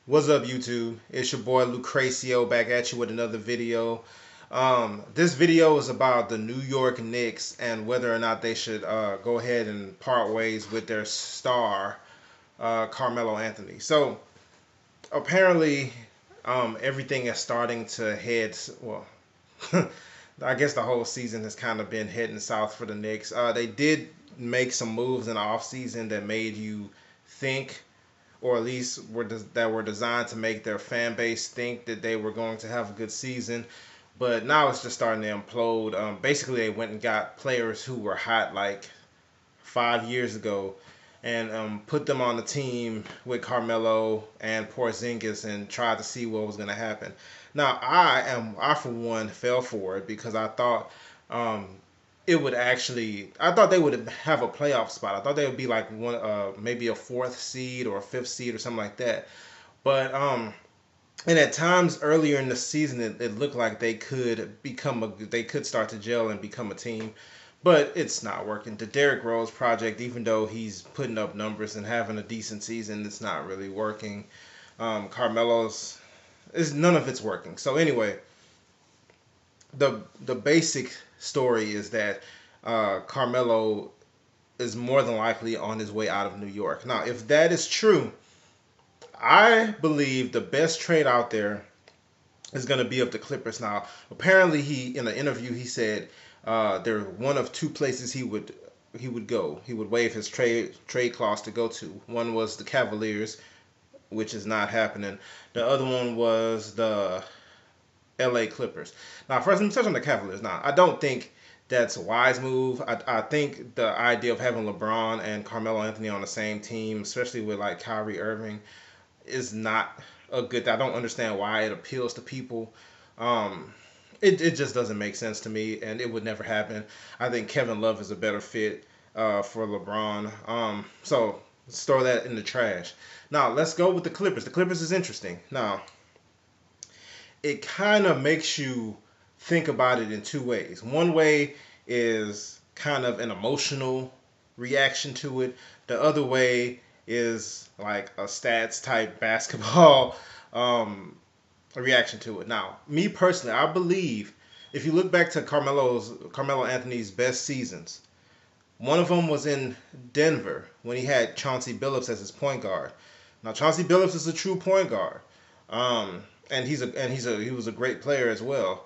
What's up, YouTube? It's your boy Lucrecio back at you with another video. This video is about the New York Knicks and whether or not they should go ahead and part ways with their star, Carmelo Anthony. So apparently, everything is starting to head. Well, I guess the whole season has kind of been heading south for the Knicks. They did make some moves in the offseason that made you think, or at least that were designed to make their fan base think that they were going to have a good season. But now it's just starting to implode. Basically, they went and got players who were hot like 5 years ago and put them on the team with Carmelo and Porzingis and tried to see what was going to happen. Now, I for one fell for it because I thought um, I thought they would have a playoff spot. I thought they would be like maybe a fourth seed or a fifth seed or something like that. But and at times earlier in the season, it looked like they could start to gel and become a team. But it's not working. The Derrick Rose project, even though he's putting up numbers and having a decent season, it's not really working. Carmelo's is none of it's working. So anyway, the basic story is that Carmelo is more than likely on his way out of New York. Now, if that is true, I believe the best trade out there is going to be of the Clippers. Now, apparently, he in an interview he said there are one of two places he would go. He would waive his trade clause to go to. One was the Cavaliers, which is not happening. The other one was the LA Clippers. Now, first, let me touch on the Cavaliers. Now, I don't think that's a wise move. I think the idea of having LeBron and Carmelo Anthony on the same team, especially with like Kyrie Irving, is not a good. I don't understand why it appeals to people. Um, it just doesn't make sense to me, and it would never happen. I think Kevin Love is a better fit for LeBron. So let's throw that in the trash. Now let's go with the Clippers. The Clippers is interesting. Now it kind of makes you think about it in two ways. One way is kind of an emotional reaction to it. The other way is like a stats type basketball um, reaction to it. Now, me personally, I believe if you look back to Carmelo Anthony's best seasons, one of them was in Denver when he had Chauncey Billups as his point guard. Now, Chauncey Billups is a true point guard, um, and he was a great player as well.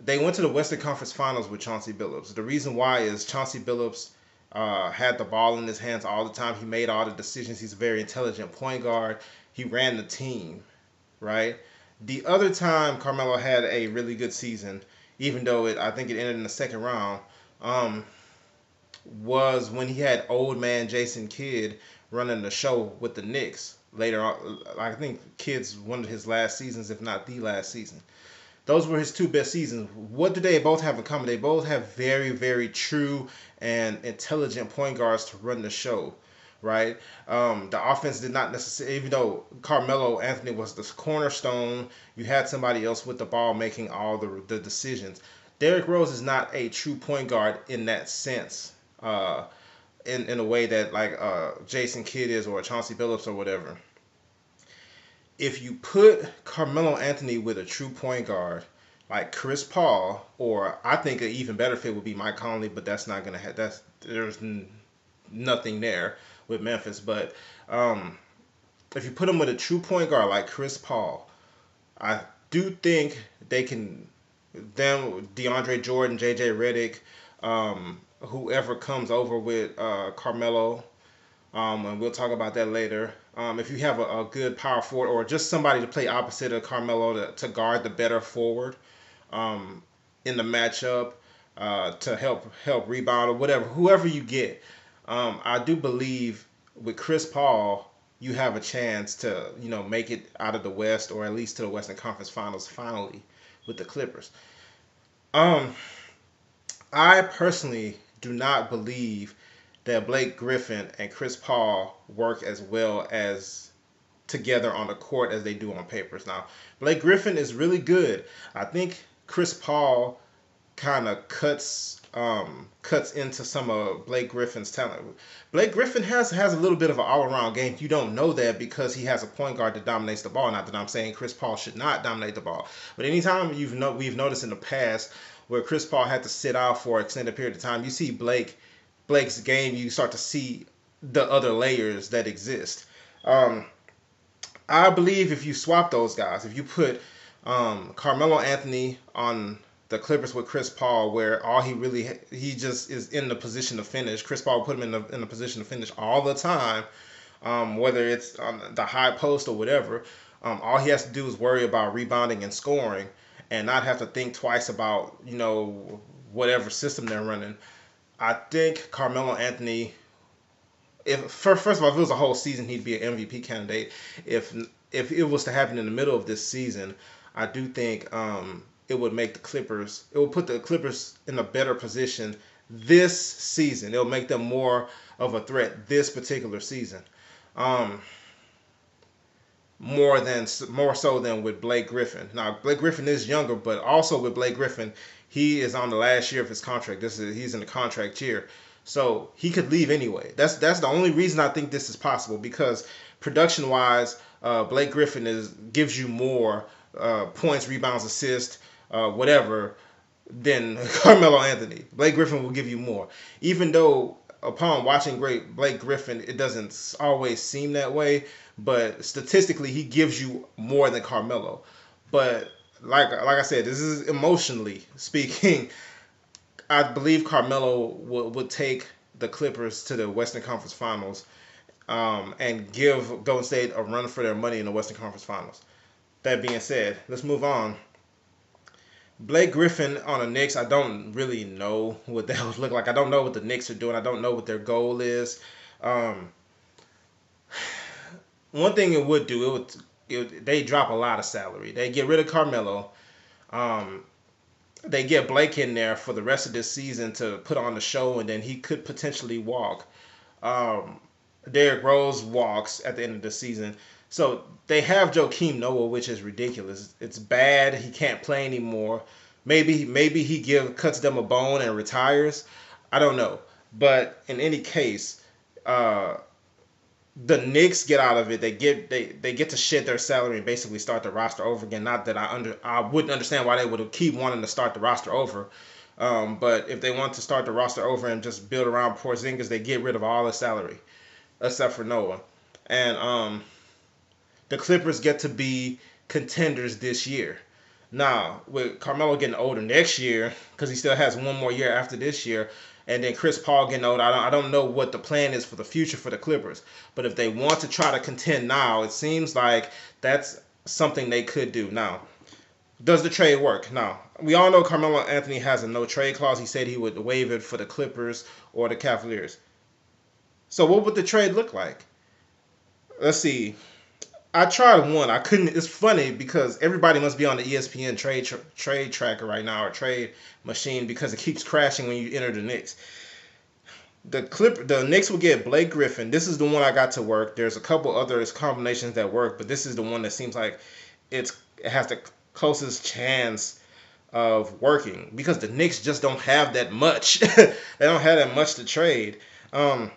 They went to the Western Conference Finals with Chauncey Billups. The reason why is Chauncey Billups had the ball in his hands all the time. He made all the decisions. He's a very intelligent point guard. He ran the team, right? The other time Carmelo had a really good season, even though I think it ended in the second round, um, was when he had old man Jason Kidd running the show with the Knicks later on. I think Kidd's one of his last seasons, if not the last season. Those were his two best seasons. What do they both have in common? They both have very, very true and intelligent point guards to run the show, right? The offense did not necessarily, even though Carmelo Anthony was the cornerstone, you had somebody else with the ball making all the decisions. Derrick Rose is not a true point guard in that sense, in a way that like Jason Kidd is or Chauncey Billups or whatever. If you put Carmelo Anthony with a true point guard like Chris Paul, or I think an even better fit would be Mike Conley, but that's not gonna have nothing there with Memphis. But if you put him with a true point guard like Chris Paul, I do think they can. Them DeAndre Jordan, JJ Redick, whoever comes over with Carmelo, and we'll talk about that later. If you have a good power forward or just somebody to play opposite of Carmelo to guard the better forward um, in the matchup, to help rebound or whatever, whoever you get, I do believe with Chris Paul you have a chance to make it out of the West or at least to the Western Conference Finals finally with the Clippers. Um, I personally do not believe that Blake Griffin and Chris Paul work as well as together on the court as they do on papers. Now, Blake Griffin is really good. I think Chris Paul kind of cuts into some of Blake Griffin's talent. Blake Griffin has a little bit of an all around game. You don't know that because he has a point guard that dominates the ball. Not that I'm saying Chris Paul should not dominate the ball, but anytime we've noticed in the past where Chris Paul had to sit out for an extended period of time, you see Blake's game. You start to see the other layers that exist. Um, I believe if you swap those guys, if you put Carmelo Anthony on the Clippers with Chris Paul, where all he just is in the position to finish. Chris Paul put him in the position to finish all the time, whether it's on the high post or whatever. All he has to do is worry about rebounding and scoring, and not have to think twice about whatever system they're running. I think Carmelo Anthony, if first of all, if it was a whole season, he'd be an MVP candidate. If if it was to happen in the middle of this season, I do think it would make the Clippers. It would put the Clippers in a better position this season. It'll make them more of a threat this particular season. Um, more so than with Blake Griffin. Now Blake Griffin is younger, but also with Blake Griffin, he is on the last year of his contract. He's in the contract year, so he could leave anyway. That's the only reason I think this is possible because production wise, Blake Griffin gives you more points, rebounds, assists, whatever than Carmelo Anthony. Blake Griffin will give you more, even though upon watching great Blake Griffin, it doesn't always seem that way. But statistically, he gives you more than Carmelo. But like I said, this is emotionally speaking. I believe Carmelo would take the Clippers to the Western Conference Finals and give Golden State a run for their money in the Western Conference Finals. That being said, let's move on. Blake Griffin on the Knicks, I don't really know what that would look like. I don't know what the Knicks are doing. I don't know what their goal is. Um, One thing it would do, they drop a lot of salary. They get rid of Carmelo. Um, they get Blake in there for the rest of this season to put on the show, and then he could potentially walk. Um, Derrick Rose walks at the end of the season. So they have Joakim Noah, which is ridiculous. It's bad. He can't play anymore. Maybe he cuts them a bone and retires. I don't know. But in any case, uh, the Knicks get out of it. They get to shed their salary and basically start the roster over again. Not that I wouldn't understand why they would keep wanting to start the roster over. But if they want to start the roster over and just build around Porzingis, they get rid of all the salary except for Noah. And the Clippers get to be contenders this year. Now, with Carmelo getting older next year, because he still has one more year after this year, and then Chris Paul getting older, I don't know what the plan is for the future for the Clippers. But if they want to try to contend now, it seems like that's something they could do. Now, does the trade work? Now, we all know Carmelo Anthony has a no trade clause. He said he would waive it for the Clippers or the Cavaliers. So what would the trade look like? Let's see. I tried one. I couldn't. It's funny because everybody must be on the ESPN trade tracker right now or trade machine because it keeps crashing when you enter the Knicks. The Knicks will get Blake Griffin. This is the one I got to work. There's a couple other combinations that work, but this is the one that seems like it has the closest chance of working because the Knicks just don't have that much. They don't have that much to trade that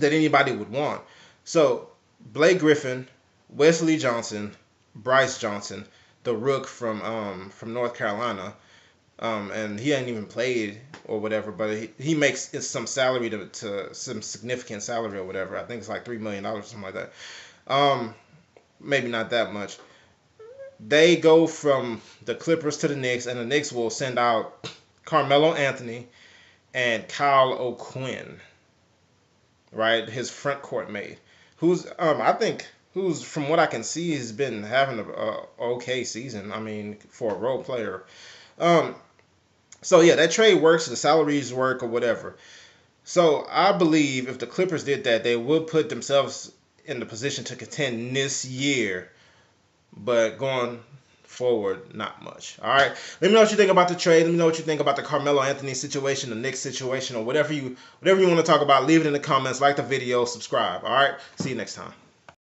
anybody would want. So Blake Griffin, Wesley Johnson, Bryce Johnson, the rook from North Carolina, and he ain't even played or whatever, but he makes some salary to some significant salary or whatever. I think it's like $3 million or something like that. Maybe not that much. They go from the Clippers to the Knicks, and the Knicks will send out Carmelo Anthony and Kyle O'Quinn, right? His front court mate, who's I think who's from what I can see has been having a okay season. I mean, for a role player. So yeah, that trade works. The salaries work or whatever. So I believe if the Clippers did that, they would put themselves in the position to contend this year. But going forward, not much. All right. Let me know what you think about the trade. Let me know what you think about the Carmelo Anthony situation, the Knicks situation, or whatever you want to talk about. Leave it in the comments. Like the video. Subscribe. All right. See you next time.